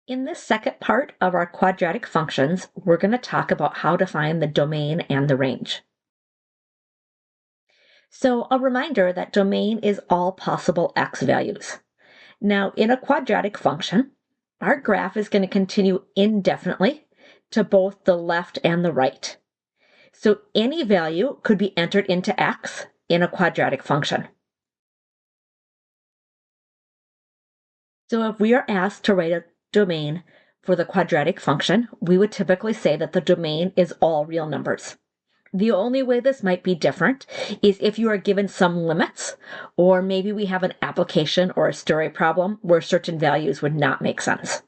In this second part of our quadratic functions, we're going to talk about how to find the domain and the range. So a reminder that domain is all possible x values. Now, in a quadratic function, our graph is going to continue indefinitely to both the left and the right. So any value could be entered into x in a quadratic function. So if we are asked to write a domain for the quadratic function, we would typically say that the domain is all real numbers. The only way this might be different is if you are given some limits, or maybe we have an application or a story problem where certain values would not make sense.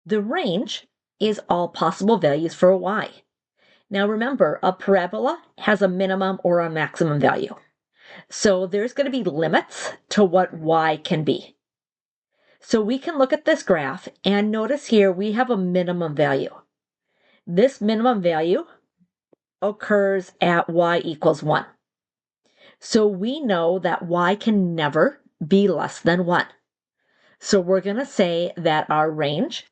The range is all possible values for y. Now remember, a parabola has a minimum or a maximum value. So there's going to be limits to what y can be. So we can look at this graph and notice here we have a minimum value. This minimum value occurs at y equals 1. So we know that y can never be less than 1. So we're going to say that our range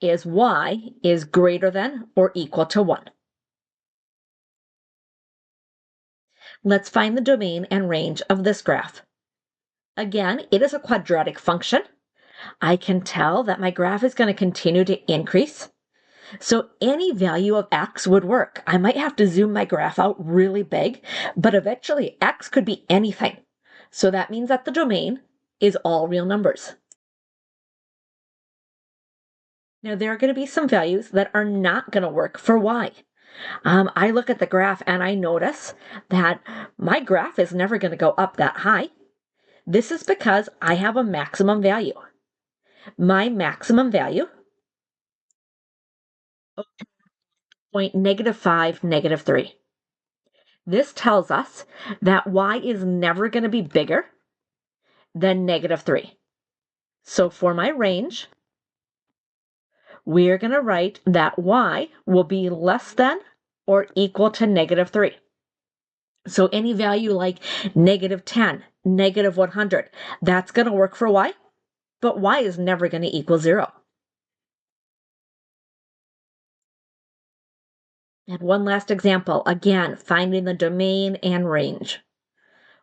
is y is greater than or equal to 1. Let's find the domain and range of this graph. Again, it is a quadratic function. I can tell that my graph is going to continue to increase. So any value of x would work. I might have to zoom my graph out really big, but eventually x could be anything. So that means that the domain is all real numbers. Now there are going to be some values that are not going to work for y. I look at the graph and I notice that my graph is never going to go up that high. This is because I have a maximum value. My maximum value, point -5, -3. This tells us that y is never going to be bigger than -3. So for my range, we're going to write that y will be less than or equal to -3. So any value like -10, -100, that's going to work for y, but y is never going to equal 0. And one last example, again, finding the domain and range.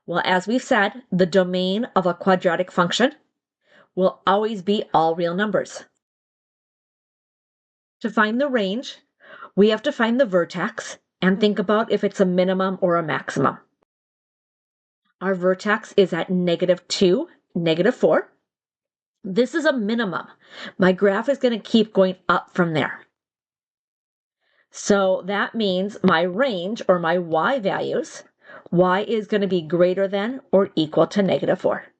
Well, as we've said, the domain of a quadratic function will always be all real numbers. To find the range, we have to find the vertex and think about if it's a minimum or a maximum. Our vertex is at -2, -4. This is a minimum. My graph is going to keep going up from there. So that means my range or my y values, y is going to be greater than or equal to -4.